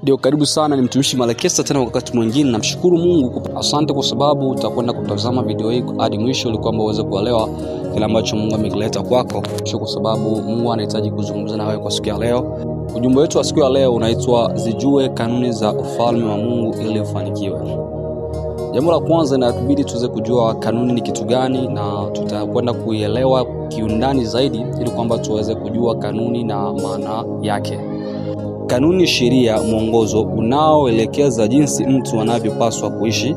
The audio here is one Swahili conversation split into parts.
Ndio, karibu sana, ni mtumishi Malekesa tena wakati mwingine. Namshukuru Mungu, asante kwa sababu utakwenda kutazama video hii hadi mwisho ili kwamba uweze kuelewa kile ambacho Mungu amekileta kwako. Kwa sababu Mungu anahitaji kuzungumza na wewe kwa siku ya leo. Ujumbe wetu wa siku ya leo unaitwa Zijue kanuni za ufalme wa Mungu ili ufanikiwe. Jambo la kwanza, inatubidi tuweze kujua kanuni ni kitu gani, na tutakwenda kuielewa kiundani zaidi ili kwamba tuweze kujua kanuni na maana yake. Kanuni, sheria, mwongozo unaoelekeza jinsi mtu anavyopaswa kuishi,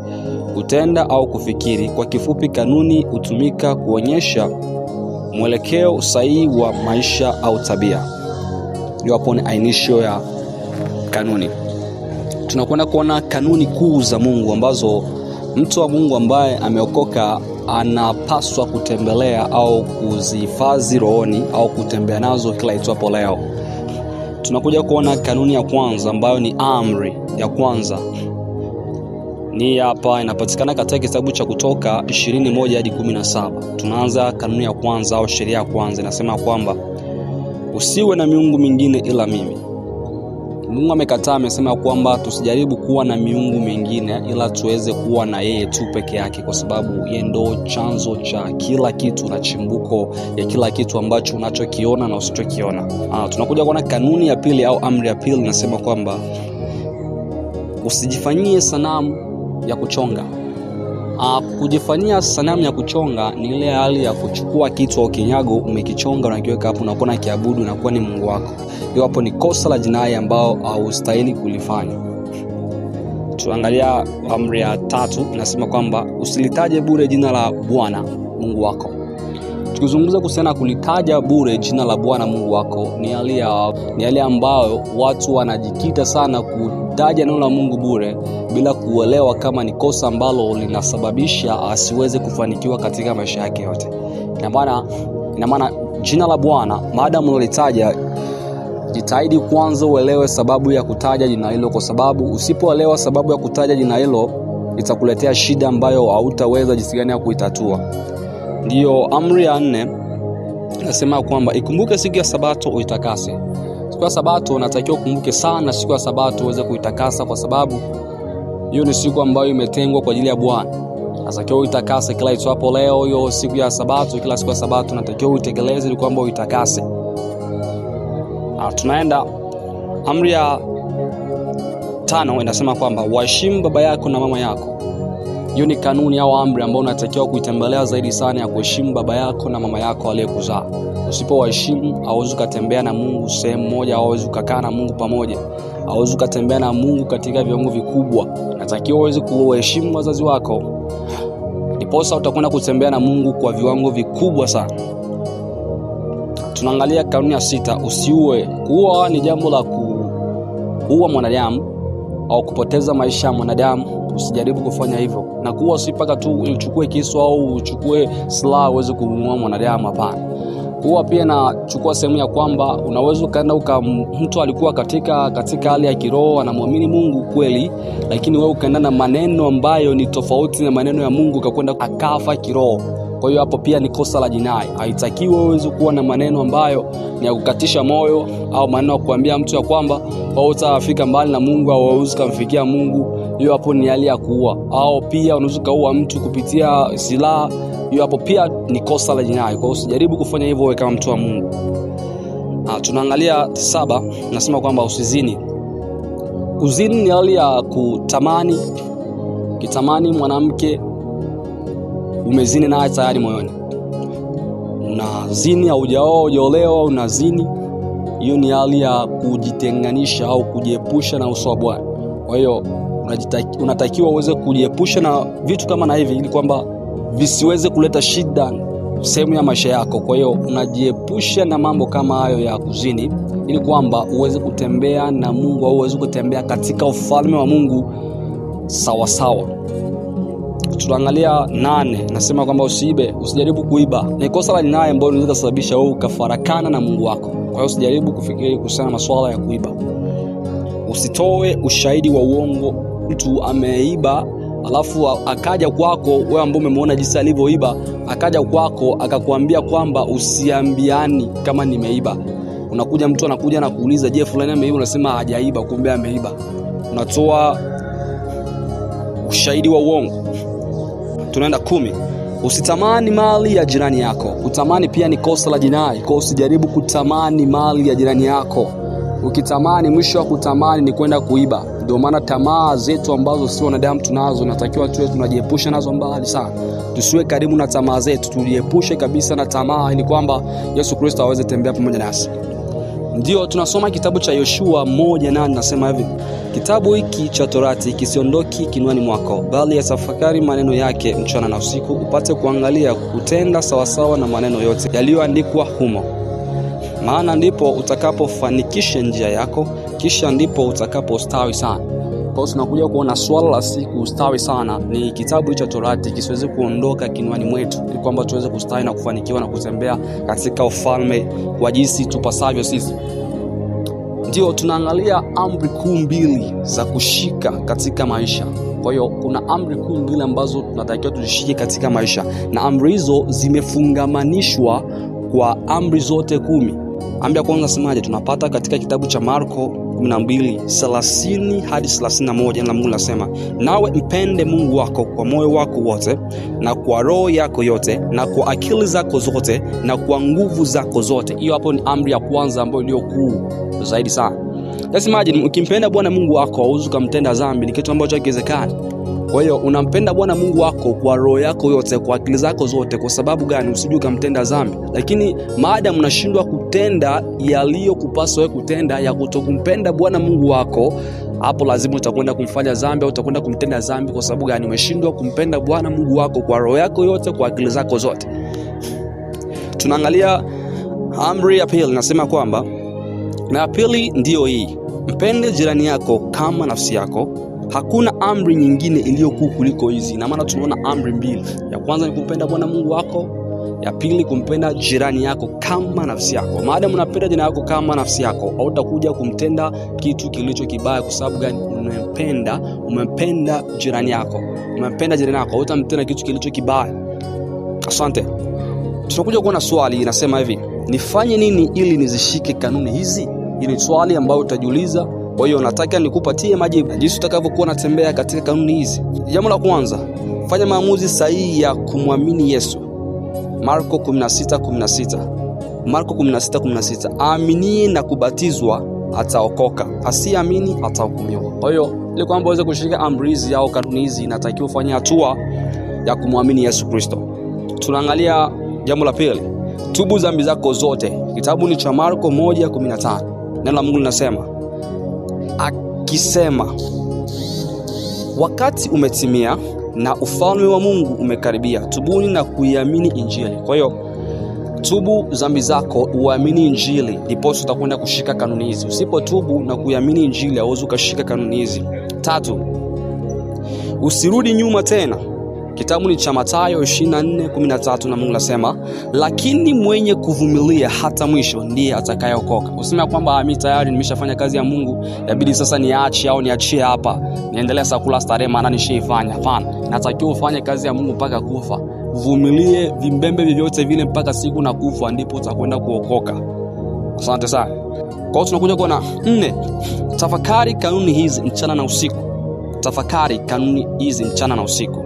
kutenda au kufikiri. Kwa kifupi, kanuni hutumika kuonyesha mwelekeo sahihi wa maisha au tabia. Hiyo hapo ni ainisho ya kanuni. Tunakwenda kuona kanuni kuu za Mungu ambazo mtu wa Mungu ambaye ameokoka anapaswa kutembelea au kuzihifadhi rohoni au kutembea nazo kila itwapo leo. Tunakuja kuona kanuni ya kwanza ambayo ni amri ya kwanza. Ni hapa inapatikana katika kitabu cha Kutoka 21 hadi 17. Tunaanza kanuni ya kwanza au sheria ya kwanza, inasema kwamba usiwe na miungu mingine ila mimi. Mungu amekataa, amesema kwamba tusijaribu kuwa na miungu mingine ila tuweze kuwa na yeye tu peke yake, kwa sababu yeye ndo chanzo cha kila kitu na chimbuko ya kila kitu ambacho unachokiona na usichokiona. Tunakuja kuona kanuni ya pili au amri ya pili, inasema kwamba usijifanyie sanamu ya kuchonga. Kujifanyia sanamu ya kuchonga ni ile hali ya kuchukua kitu au kinyago umekichonga na kiweka hapo na kuona kiabudu na kuwa ni Mungu wako. Hiyo hapo ni kosa la jinai ambao haustahili kulifanya. Tuangalia amri ya tatu, inasema kwamba usilitaje bure jina la Bwana Mungu wako. Tukizungumza kuhusiana kulitaja bure jina la Bwana Mungu wako, ni hali ambayo watu wanajikita sana kutaja neno la Mungu bure bila kuelewa kama ni kosa ambalo linasababisha asiweze kufanikiwa katika maisha yake yote. Ina maana jina la Bwana maadamu unalitaja, jitahidi kwanza uelewe sababu ya kutaja jina hilo, kwa sababu usipoelewa sababu ya kutaja jina hilo itakuletea shida ambayo hautaweza jinsi gani ya kuitatua. Ndiyo amri ya 4 nasema kwamba ikumbuke siku ya Sabato uitakase. Siku ya Sabato unatakiwa ukumbuke sana siku ya Sabato uweze kuitakasa, kwa sababu hiyo ni siku ambayo imetengwa kwa ajili ya Bwana. Unatakiwa uitakase kila itwapo leo. Hiyo siku ya Sabato, kila siku ya Sabato unatakiwa uitekeleze ili kwamba uitakase. Tunaenda amri ya 5, inasema kwamba waheshimu baba yako na mama yako. Hiyo ni kanuni au amri ambayo unatakiwa kuitembelea zaidi sana, ya kuheshimu baba yako na mama yako aliyekuzaa. Usipowaheshimu, hauwezi kutembea na Mungu sehemu moja, hauwezi kukaa na Mungu pamoja, hauwezi kutembea na Mungu katika viwango vikubwa. Unatakiwa uweze kuheshimu wazazi wako, ndiposa utakwenda kutembea na Mungu kwa viwango vikubwa sana. Tunaangalia kanuni ya 6, usiue. Kuua ni jambo la kuua mwanadamu au kupoteza maisha ya mwanadamu. Usijaribu kufanya hivyo. Na kuua si mpaka tu uchukue kisu au uchukue silaha uweze kumuua mwanadamu, hapana. Kuua pia na chukua sehemu ya kwamba unaweza kaenda mtu alikuwa katika hali ya kiroho, anamwamini Mungu kweli, lakini wewe ukaenda na maneno ambayo ni tofauti na maneno ya Mungu, ukakwenda akafa kiroho. Kwa hiyo hapo pia ni kosa la jinai. Haitakiwi uweze kuwa na maneno ambayo ni ya kukatisha moyo au maneno ya kuambia mtu ya kwamba hautafika mbali na Mungu au hauwezi kumfikia Mungu. Hiyo hapo ni hali ya kuua. Au pia unaweza kuua mtu kupitia silaha. Hiyo hapo pia ni kosa la jinai. Kwa hiyo usijaribu kufanya hivyo wewe kama mtu wa Mungu. Tunaangalia 7, nasema kwamba usizini. Kuzini ni hali ya kutamani, kitamani mwanamke umezini naye tayari moyoni. Unazini au hujaolewa unazini. Hiyo ni hali ya kujitenganisha au kujiepusha na uso wa Bwana. Kwa hiyo unatakiwa uweze kujiepusha na vitu kama na hivi ili kwamba visiweze kuleta shida sehemu ya maisha yako. Kwa hiyo unajiepusha na mambo kama hayo ya kuzini ili kwamba uweze kutembea na Mungu au uweze kutembea katika ufalme wa Mungu sawa sawa. Tunaangalia 8, nasema kwamba usiibe. Usijaribu kuiba. Ni kosa la jinai ambalo linaweza kusababisha wewe ukafarakana na Mungu wako. Kwa hiyo usijaribu kufikiri kuhusiana na masuala ya kuiba. Usitoe ushahidi wa uongo. Mtu ameiba alafu akaja kwako wewe ambaye umemuona jinsi alivyoiba, akaja kwako akakwambia kwamba usiambiani kama nimeiba. Unakuja mtu anakuja na kuuliza je fulani ameiba, unasema hajaiba, kumbe ameiba. unatoa ushahidi wa uongo. Tunaenda 10. Usitamani mali ya jirani yako. Kutamani pia ni kosa la jinai. Kwa usijaribu kutamani mali ya jirani yako. Ukitamani, mwisho wa kutamani ni kwenda kuiba. Ndio maana tamaa zetu ambazo si wanadamu tunazo, natakiwa tuwe tunajiepusha nazo mbali sana. Tusiwe karibu na tamaa zetu, tujiepushe kabisa na tamaa ili kwamba Yesu Kristo aweze tembea pamoja nasi. Ndio tunasoma kitabu cha Yoshua 1:8 nasema hivi: kitabu hiki cha Torati kisiondoki kinywani mwako, bali yatafakari maneno yake mchana na usiku, upate kuangalia kutenda sawasawa na maneno yote yaliyoandikwa humo. Maana ndipo utakapofanikisha njia yako, kisha ndipo utakapostawi sana. Kwa hiyo tunakuja kuona swala la siku ustawi sana ni kitabu cha Torati kisiweze kuondoka kinywani mwetu, ili kwamba tuweze kustawi na kufanikiwa na kutembea katika ufalme kwa jinsi tupasavyo sisi. Ndio tunaangalia amri kuu 2 za kushika katika maisha. Kwa hiyo kuna amri kuu 2 ambazo tunatakiwa tuzishike katika maisha, na amri hizo zimefungamanishwa kwa amri zote 10. Amri ya kwanza nasemaje? Tunapata katika kitabu cha Marko 12:30 hadi 31, na Mungu anasema, nawe mpende Mungu wako kwa moyo wako wote, na kwa roho yako yote, na kwa akili zako zote, na kwa nguvu zako zote. Hiyo hapo ni amri ya kwanza ambayo ndio kuu zaidi sana. Let's imagine ukimpenda Bwana Mungu wako hauwezi kumtenda dhambi, ni kitu ambacho hakiwezekani. Kwa hiyo unampenda Bwana Mungu wako kwa roho yako yote, kwa akili zako zote. Kwa sababu gani? Usije kumtenda dhambi. Lakini maadamu unashindwa kutenda yaliyokupaswa wewe kutenda ya kutokumpenda Bwana Mungu wako, hapo lazima utakwenda kumfanya dhambi au utakwenda kumtenda dhambi. Kwa sababu gani? Umeshindwa kumpenda Bwana Mungu wako kwa roho yako yote, kwa akili zako zote. Tunaangalia amri ya pili, nasema kwamba, na ya pili ndio hii: mpende jirani yako kama nafsi yako. Hakuna amri nyingine iliyokuu kuliko hizi. Na maana tunaona amri 2. Ya kwanza ni kumpenda Bwana Mungu wako, ya pili kumpenda jirani yako kama nafsi yako. Maadamu unapenda jirani yako kama nafsi yako, hautakuja kumtenda kitu kilicho kibaya. Kwa sababu gani? Umempenda jirani yako. Umempenda jirani yako, hautamtenda kitu kilicho kibaya. Asante. Tunakuja kuona swali inasema hivi: nifanye nini ili nizishike kanuni hizi? Hili swali ambalo utajiuliza. Kwa hiyo nataka nikupatie majibu jinsi utakavyokuwa unatembea katika kanuni hizi. Jambo la kwanza, fanya maamuzi sahihi ya kumwamini Yesu. Marko 16:16. Marko 16:16. Aaminie na kubatizwa ataokoka, asiamini atahukumiwa. Kwa hiyo ili kwamba uweze kushika amri hizi au kanuni hizi, inatakiwa ufanye hatua ya kumwamini Yesu Kristo. Tunaangalia jambo la pili, tubu dhambi zako zote. Kitabu ni cha Marko 1:15. Neno la Mungu linasema, akisema, wakati umetimia na ufalme wa Mungu umekaribia, tubuni na kuiamini Injili. Kwa hiyo tubu dhambi zako, uamini Injili, ndipo utakwenda kushika kanuni hizi. Usipotubu na kuiamini Injili, hauwezi kushika kanuni hizi. 3, usirudi nyuma tena. Kitabu ni cha Mathayo 24:13, na Mungu anasema, lakini mwenye kuvumilia hata mwisho ndiye atakayeokoka. Useme kwamba mimi tayari nimeshafanya kazi ya Mungu, inabidi sasa niache au niachie hapa, niendelee sasa kula starehe maana nishaifanya. Hapana, natakiwa ufanye kazi ya Mungu mpaka kufa. Uvumilie vimbembe vyovyote vile mpaka siku na kufa, ndipo utakwenda kuokoka. Asante sana. Kwa hiyo tunakuja kuona 4, tafakari kanuni hizi mchana na usiku. Tafakari kanuni hizi mchana na usiku.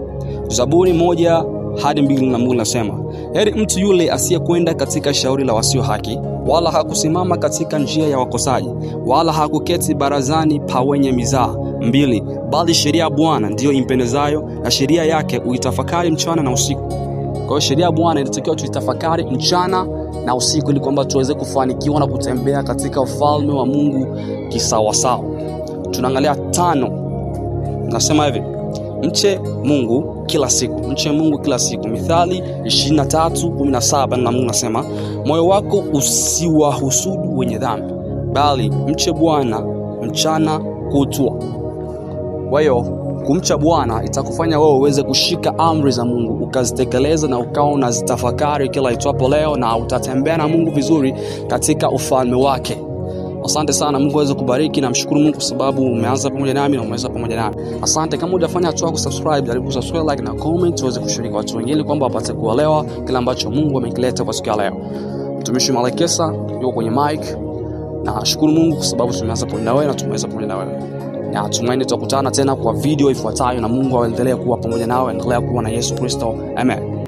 Zaburi 1:2, na Mungu anasema, heri mtu yule asiyekwenda katika shauri la wasio haki, wala hakusimama katika njia ya wakosaji, wala hakuketi barazani pa wenye mizaa. 2, bali sheria ya Bwana ndiyo impendezayo, na sheria yake uitafakari mchana na usiku. Kwa hiyo sheria ya Bwana inatakiwa tuitafakari mchana na usiku, ili kwamba tuweze kufanikiwa na kutembea katika ufalme wa Mungu kisawasawa. Tunaangalia 5, nasema hivi: mche Mungu kila siku. Mche Mungu kila siku. Mithali 23:17, na Mungu anasema, moyo wako usiwahusudu wenye dhambi, bali mche Bwana mchana kutwa. Kwa hiyo kumcha Bwana itakufanya wewe uweze kushika amri za Mungu, ukazitekeleza na ukawa unazitafakari kila itwapo leo, na utatembea na Mungu vizuri katika ufalme wake. Asante sana. Mungu aweze kubariki, na mshukuru Mungu kwa sababu umeanza pamoja nami na umeweza pamoja nami. Asante. Kama hujafanya hatua kusubscribe, jaribu kusubscribe, like na comment, tuweze kushiriki watu wengine kwamba wapate kuelewa kile ambacho Mungu amekileta kwa siku ya leo. Mtumishi Malekesa yuko kwenye mic, na shukuru Mungu kwa sababu tumeanza pamoja na wewe na tumeweza pamoja na wewe. na tumaini tutakutana tena kwa video ifuatayo, na Mungu aendelee kuwa pamoja nawe. Endelea kuwa na Yesu Kristo. Amen.